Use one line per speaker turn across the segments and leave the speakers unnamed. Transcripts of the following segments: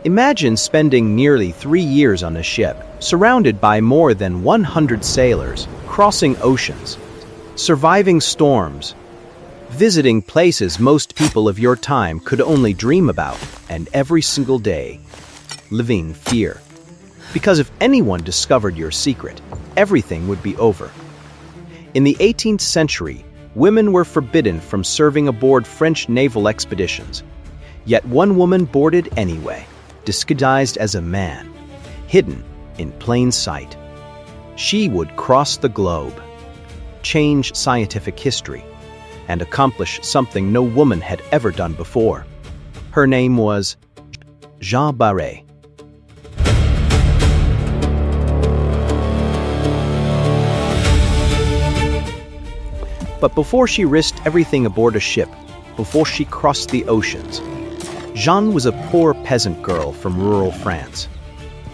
Imagine spending nearly 3 years on a ship, surrounded by more than 100 sailors, crossing oceans, surviving storms, visiting places most people of your time could only dream about, and every single day, living in fear. Because if anyone discovered your secret, everything would be over. In the 18th century, women were forbidden from serving aboard French naval expeditions. Yet one woman boarded anyway, disguised as a man, hidden in plain sight. She would cross the globe, change scientific history, and accomplish something no woman had ever done before. Her name was Jeanne Baret. But before she risked everything aboard a ship, before she crossed the oceans, Jeanne was a poor peasant girl from rural France.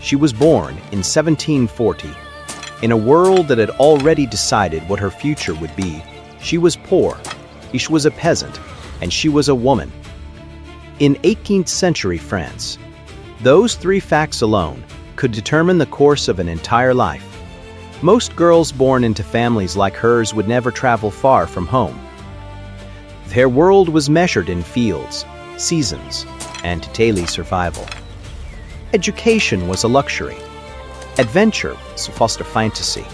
She was born in 1740. In a world that had already decided what her future would be, she was poor, she was a peasant, and she was a woman. In 18th century France, those 3 facts alone could determine the course of an entire life. Most girls born into families like hers would never travel far from home. Their world was measured in fields, seasons, and daily survival. Education was a luxury. Adventure was a fantasy.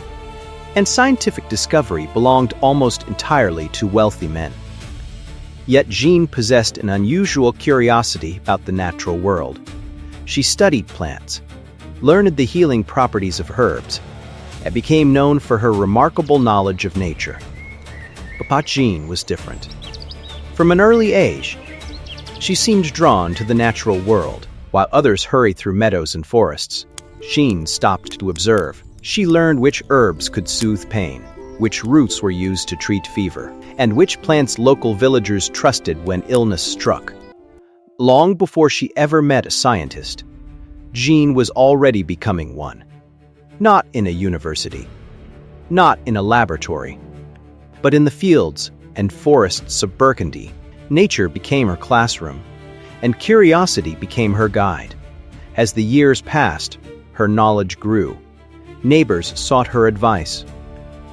And scientific discovery belonged almost entirely to wealthy men. Yet Jeanne possessed an unusual curiosity about the natural world. She studied plants, learned the healing properties of herbs, and became known for her remarkable knowledge of nature. But Jeanne was different. From an early age, she seemed drawn to the natural world, while others hurried through meadows and forests. Jeanne stopped to observe. She learned which herbs could soothe pain, which roots were used to treat fever, and which plants local villagers trusted when illness struck. Long before she ever met a scientist, Jeanne was already becoming one. Not in a university, not in a laboratory, but in the fields and forests of Burgundy. Nature became her classroom, and curiosity became her guide. As the years passed, her knowledge grew. Neighbors sought her advice.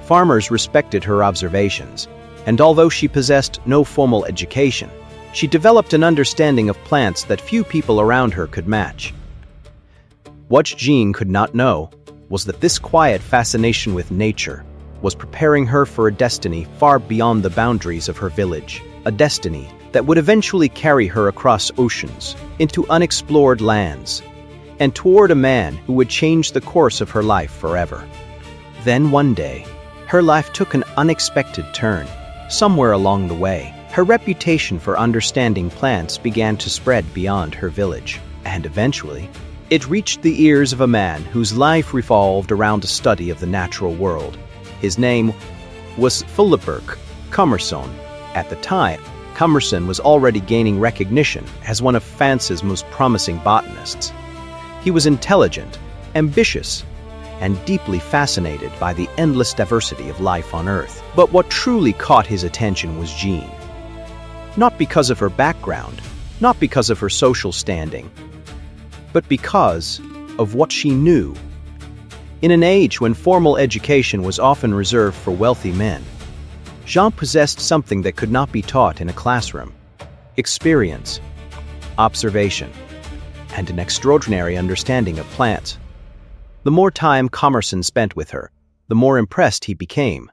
Farmers respected her observations, and although she possessed no formal education, she developed an understanding of plants that few people around her could match. What Jeanne could not know was that this quiet fascination with nature was preparing her for a destiny far beyond the boundaries of her village, a destiny that would eventually carry her across oceans, into unexplored lands, and toward a man who would change the course of her life forever. Then one day, her life took an unexpected turn. Somewhere along the way, her reputation for understanding plants began to spread beyond her village, and eventually, it reached the ears of a man whose life revolved around a study of the natural world. His name was Philibert Commerson. At the time, Commerson was already gaining recognition as one of France's most promising botanists. He was intelligent, ambitious, and deeply fascinated by the endless diversity of life on Earth. But what truly caught his attention was Jeanne. Not because of her background, not because of her social standing, but because of what she knew. In an age when formal education was often reserved for wealthy men, Jeanne possessed something that could not be taught in a classroom: experience, observation, and an extraordinary understanding of plants. The more time Commerson spent with her, the more impressed he became.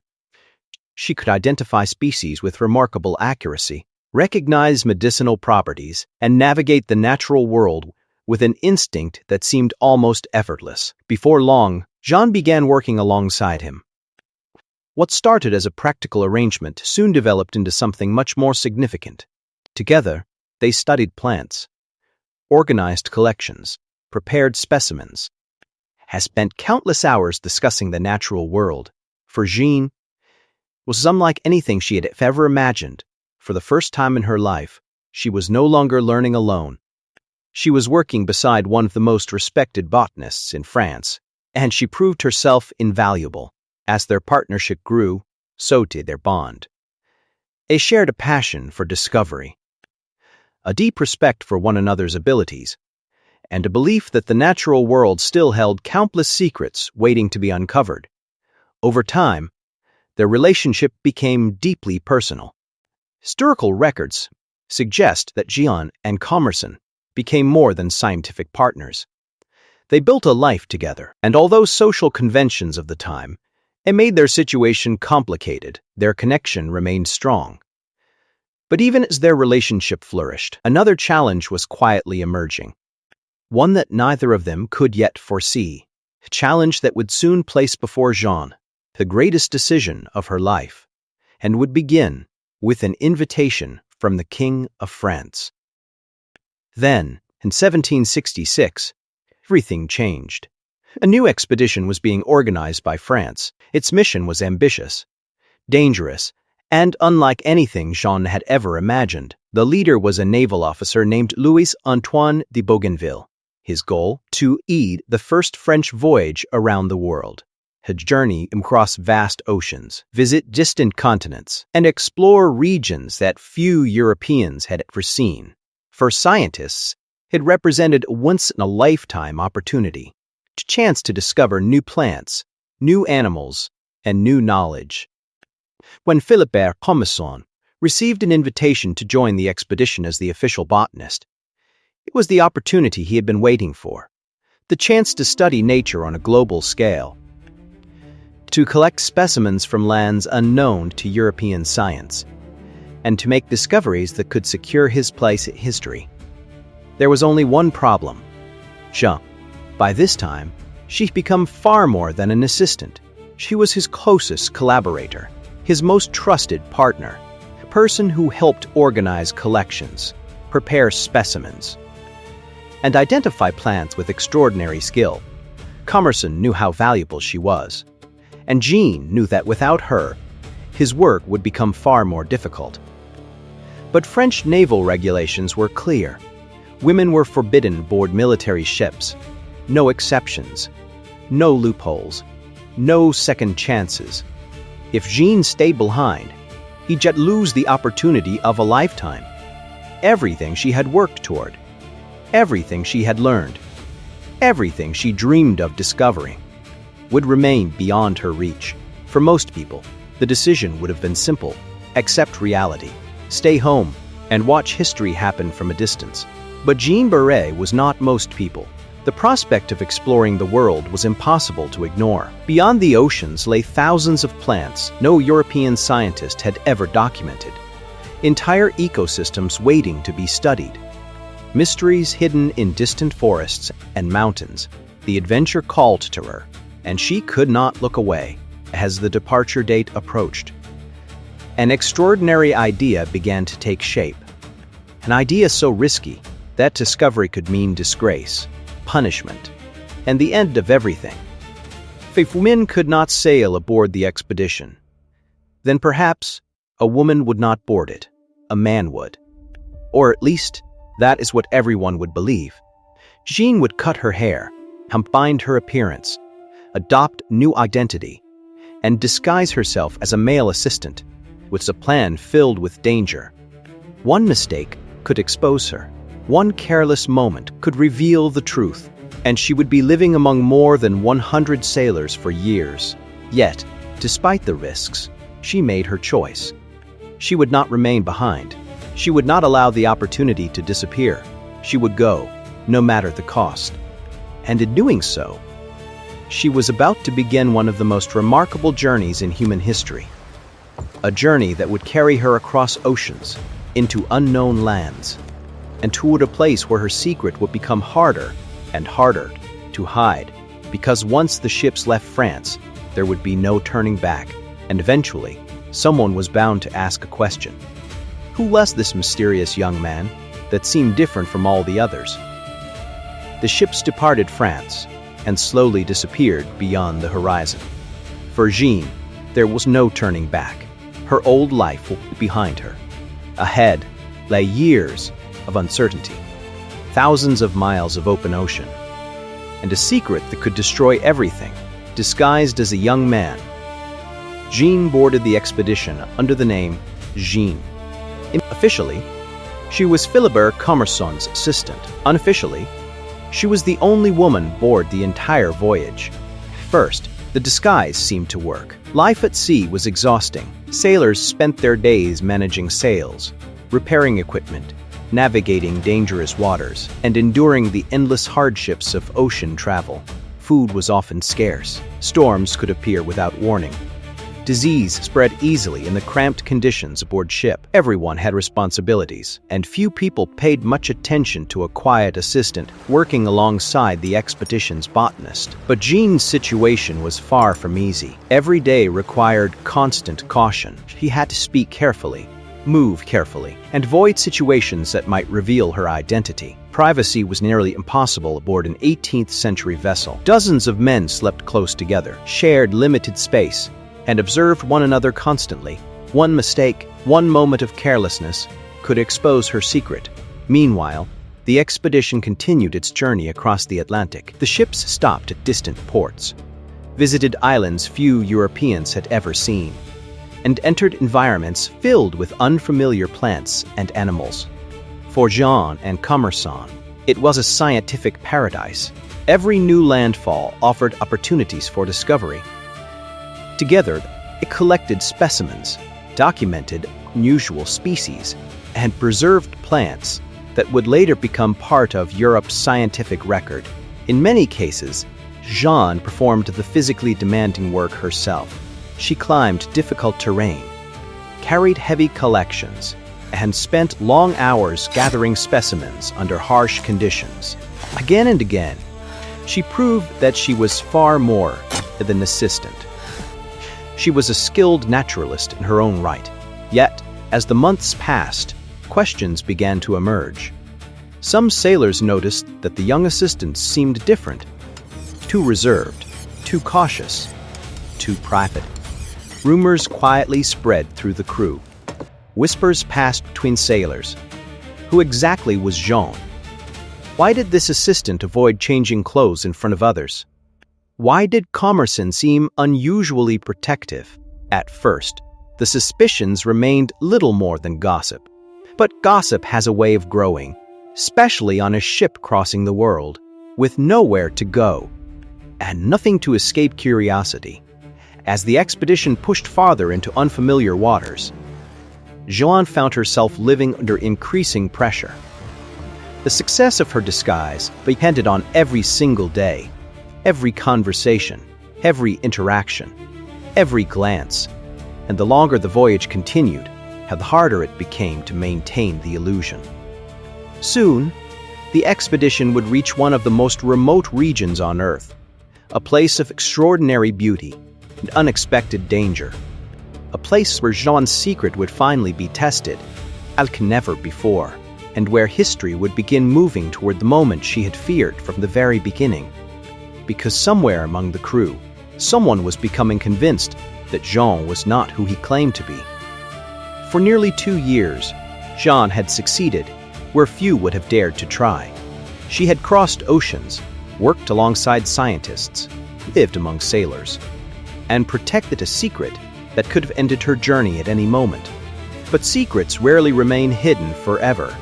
She could identify species with remarkable accuracy, recognize medicinal properties, and navigate the natural world with an instinct that seemed almost effortless. Before long, Jeanne began working alongside him. What started as a practical arrangement soon developed into something much more significant. Together, they studied plants, organized collections, prepared specimens, has spent countless hours discussing the natural world. For Jeanne, was unlike anything she had ever imagined. For the first time in her life, she was no longer learning alone. She was working beside one of the most respected botanists in France, and she proved herself invaluable. As their partnership grew, so did their bond. They shared a passion for discovery, a deep respect for one another's abilities, and a belief that the natural world still held countless secrets waiting to be uncovered. Over time, their relationship became deeply personal. Historical records suggest that Jeanne and Commerson became more than scientific partners. They built a life together, and although social conventions of the time made their situation complicated, their connection remained strong. But even as their relationship flourished, another challenge was quietly emerging, one that neither of them could yet foresee, a challenge that would soon place before Jeanne the greatest decision of her life, and would begin with an invitation from the King of France. Then, in 1766, everything changed. A new expedition was being organized by France. Its mission was ambitious, dangerous, and unlike anything Jeanne had ever imagined. The leader was a naval officer named Louis Antoine de Bougainville. His goal? To lead the first French voyage around the world. A journey across vast oceans, visit distant continents, and explore regions that few Europeans had ever seen. For scientists, it represented a once-in-a-lifetime opportunity, a chance to discover new plants, new animals, and new knowledge. When Philibert Commerson received an invitation to join the expedition as the official botanist, it was the opportunity he had been waiting for, the chance to study nature on a global scale, to collect specimens from lands unknown to European science, and to make discoveries that could secure his place in history. There was only one problem. Jeanne. By this time, she'd become far more than an assistant. She was his closest collaborator, his most trusted partner, a person who helped organize collections, prepare specimens, and identify plants with extraordinary skill. Commerson knew how valuable she was, and Jeanne knew that without her, his work would become far more difficult. But French naval regulations were clear. Women were forbidden aboard military ships. No exceptions, no loopholes, no second chances. If Jeanne stayed behind, he'd just lose the opportunity of a lifetime. Everything she had worked toward, everything she had learned, everything she dreamed of discovering, would remain beyond her reach. For most people, the decision would have been simple: accept reality, stay home, and watch history happen from a distance. But Jeanne Baret was not most people. The prospect of exploring the world was impossible to ignore. Beyond the oceans lay thousands of plants no European scientist had ever documented, entire ecosystems waiting to be studied, mysteries hidden in distant forests and mountains. The adventure called to her, and she could not look away as the departure date approached. An extraordinary idea began to take shape, an idea so risky that discovery could mean disgrace, punishment, and the end of everything. If women could not sail aboard the expedition, then perhaps a woman would not board it, a man would. Or at least, that is what everyone would believe. Jeanne would cut her hair, combine her appearance, adopt new identity, and disguise herself as a male assistant, with a plan filled with danger. One mistake could expose her. One careless moment could reveal the truth, and she would be living among more than 100 sailors for years. Yet, despite the risks, she made her choice. She would not remain behind. She would not allow the opportunity to disappear. She would go, no matter the cost. And in doing so, she was about to begin one of the most remarkable journeys in human history. A journey that would carry her across oceans, into unknown lands, and toward a place where her secret would become harder and harder to hide, because once the ships left France, there would be no turning back, and eventually, someone was bound to ask a question. Who was this mysterious young man that seemed different from all the others? The ships departed France and slowly disappeared beyond the horizon. For Jeanne, there was no turning back. Her old life was behind her. Ahead lay years of uncertainty, thousands of miles of open ocean, and a secret that could destroy everything, disguised as a young man. Jeanne boarded the expedition under the name Jeanne. Officially, she was Philibert Commerson's assistant. Unofficially, She was the only woman aboard the entire voyage. First, the disguise seemed to work. Life at sea was exhausting. Sailors spent their days managing sails, repairing equipment, navigating dangerous waters, and enduring the endless hardships of ocean travel. Food was often scarce. Storms could appear without warning. Disease spread easily in the cramped conditions aboard ship. Everyone had responsibilities, and few people paid much attention to a quiet assistant working alongside the expedition's botanist. But Jeanne's situation was far from easy. Every day required constant caution. She had to speak carefully, move carefully, and avoid situations that might reveal her identity. Privacy was nearly impossible aboard an 18th-century vessel. Dozens of men slept close together, shared limited space, and observed one another constantly. One mistake, one moment of carelessness could expose her secret. Meanwhile, the expedition continued its journey across the Atlantic. The ships stopped at distant ports, visited islands few Europeans had ever seen, and entered environments filled with unfamiliar plants and animals. For Jeanne and Commerson, it was a scientific paradise. Every new landfall offered opportunities for discovery. Together, it collected specimens, documented unusual species, and preserved plants that would later become part of Europe's scientific record. In many cases, Jeanne performed the physically demanding work herself. She climbed difficult terrain, carried heavy collections, and spent long hours gathering specimens under harsh conditions. Again and again, she proved that she was far more than an assistant. She was a skilled naturalist in her own right. Yet, as the months passed, questions began to emerge. Some sailors noticed that the young assistant seemed different, too reserved, too cautious, too private. Rumors quietly spread through the crew. Whispers passed between sailors. Who exactly was Jeanne? Why did this assistant avoid changing clothes in front of others? Why did Commerson seem unusually protective? At first, the suspicions remained little more than gossip. But gossip has a way of growing, especially on a ship crossing the world, with nowhere to go, and nothing to escape curiosity. As the expedition pushed farther into unfamiliar waters, Jeanne found herself living under increasing pressure. The success of her disguise depended on every single day, every conversation, every interaction, every glance, and the longer the voyage continued, the harder it became to maintain the illusion. Soon, the expedition would reach one of the most remote regions on Earth, a place of extraordinary beauty and unexpected danger, a place where Jeanne's secret would finally be tested, like never before, and where history would begin moving toward the moment she had feared from the very beginning. Because somewhere among the crew, someone was becoming convinced that Jeanne was not who he claimed to be. For nearly 2 years, Jeanne had succeeded where few would have dared to try. She had crossed oceans, worked alongside scientists, lived among sailors, and protected a secret that could have ended her journey at any moment. But secrets rarely remain hidden forever.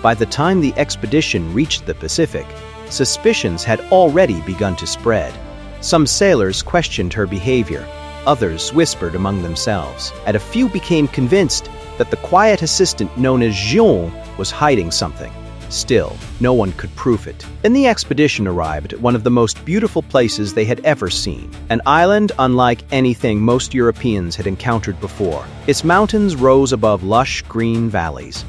By the time the expedition reached the Pacific, suspicions had already begun to spread. Some sailors questioned her behavior, others whispered among themselves, and a few became convinced that the quiet assistant known as Jeanne was hiding something. Still, no one could prove it. Then the expedition arrived at one of the most beautiful places they had ever seen, an island unlike anything most Europeans had encountered before. Its mountains rose above lush green valleys.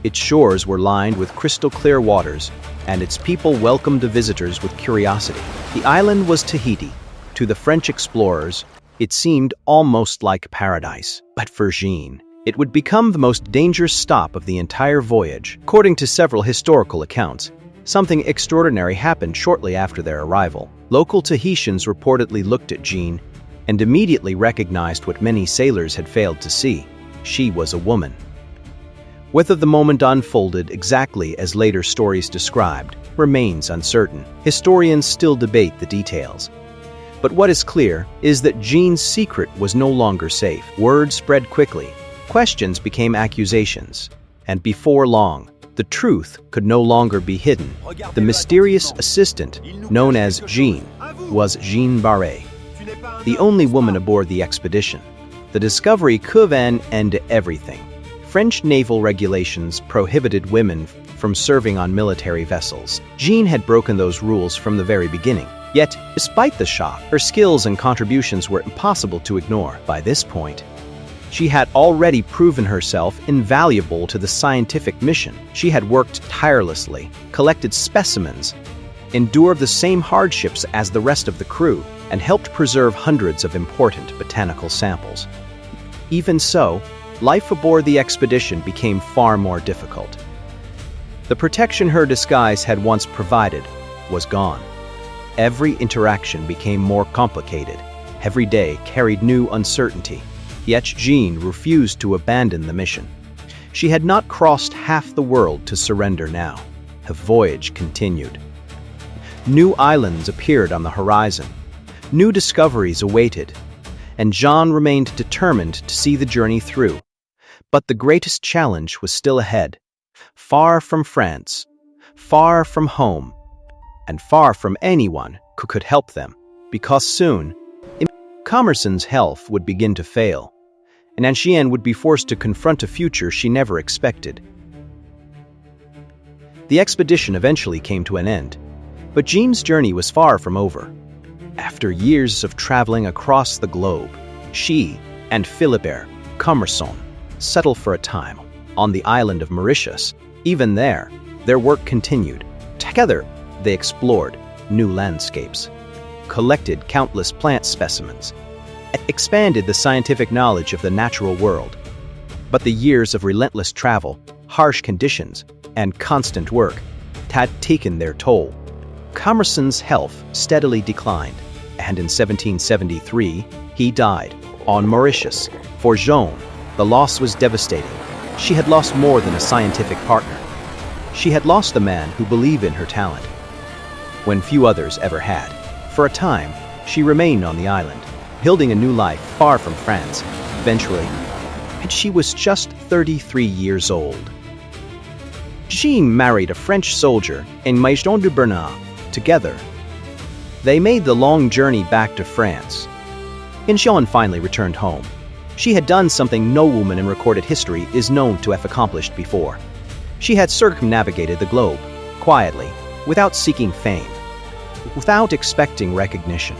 Its shores were lined with crystal-clear waters, and its people welcomed the visitors with curiosity. The island was Tahiti. To the French explorers, it seemed almost like paradise. But for Jeanne, it would become the most dangerous stop of the entire voyage. According to several historical accounts, something extraordinary happened shortly after their arrival. Local Tahitians reportedly looked at Jeanne and immediately recognized what many sailors had failed to see. She was a woman. Whether the moment unfolded exactly as later stories described remains uncertain. Historians still debate the details. But what is clear is that Jeanne's secret was no longer safe. Word spread quickly. Questions became accusations. And before long, The truth could no longer be hidden. The mysterious assistant, known as Jeanne, was Jeanne Baret, the only woman aboard the expedition. The discovery could end everything. French naval regulations prohibited women from serving on military vessels. Jeanne had broken those rules from the very beginning. Yet, despite the shock, her skills and contributions were impossible to ignore. By this point, she had already proven herself invaluable to the scientific mission. She had worked tirelessly, collected specimens, endured the same hardships as the rest of the crew, and helped preserve hundreds of important botanical samples. Even so, life aboard the expedition became far more difficult. The protection her disguise had once provided was gone. Every interaction became more complicated. Every day carried new uncertainty. Yet Jeanne refused to abandon the mission. She had not crossed half the world to surrender now. The voyage continued. New islands appeared on the horizon. New discoveries awaited. And Jeanne remained determined to see the journey through. But the greatest challenge was still ahead. Far from France, far from home, and far from anyone who could help them, because soon, Commerson's health would begin to fail, and Jeanne would be forced to confront a future she never expected. The expedition eventually came to an end, but Jeanne's journey was far from over. After years of traveling across the globe, she and Philibert Commerson settled for a time on the island of Mauritius. Even there, their work continued. Together, they explored new landscapes, collected countless plant specimens, and expanded the scientific knowledge of the natural world. But the years of relentless travel, harsh conditions, and constant work had taken their toll. Commerson's health steadily declined, and in 1773, he died on Mauritius. For Jeanne, the loss was devastating. She had lost more than a scientific partner. She had lost the man who believed in her talent, when few others ever had. For a time, she remained on the island, building a new life far from France. Eventually, and she was just 33 years old. Jeanne married a French soldier in Maison de Bernard. Together, they made the long journey back to France. And Jeanne finally returned home. She had done something no woman in recorded history is known to have accomplished before. She had circumnavigated the globe, quietly, without seeking fame, without expecting recognition,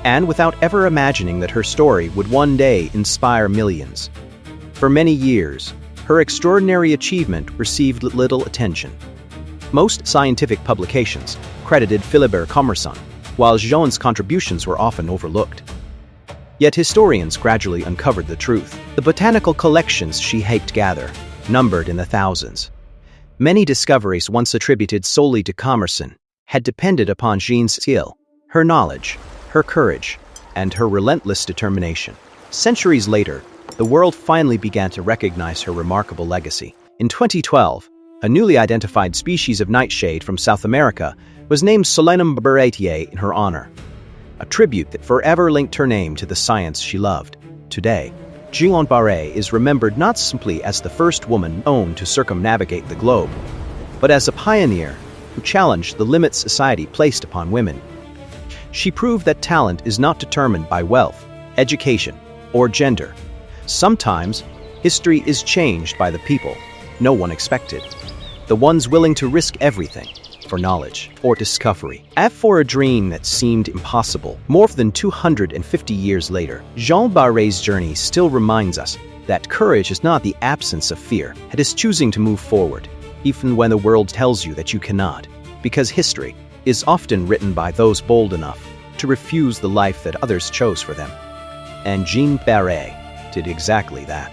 and without ever imagining that her story would one day inspire millions. For many years, her extraordinary achievement received little attention. Most scientific publications credited Philibert Commerson, while Jeanne's contributions were often overlooked. Yet historians gradually uncovered the truth. The botanical collections she helped gather numbered in the thousands. Many discoveries once attributed solely to Commerson had depended upon Jeanne's skill, her knowledge, her courage, and her relentless determination. Centuries later, the world finally began to recognize her remarkable legacy. In 2012, a newly identified species of nightshade from South America was named Solanum baratiae in her honor, a tribute that forever linked her name to the science she loved. Today, Jeanne Baret is remembered not simply as the first woman known to circumnavigate the globe, but as a pioneer who challenged the limits society placed upon women. She proved that talent is not determined by wealth, education, or gender. Sometimes, history is changed by the people no one expected, the ones willing to risk everything for knowledge or discovery. As for a dream that seemed impossible, more than 250 years later, Jeanne Baret's journey still reminds us that courage is not the absence of fear. It is choosing to move forward, even when the world tells you that you cannot, because history is often written by those bold enough to refuse the life that others chose for them. And Jeanne Baret did exactly that.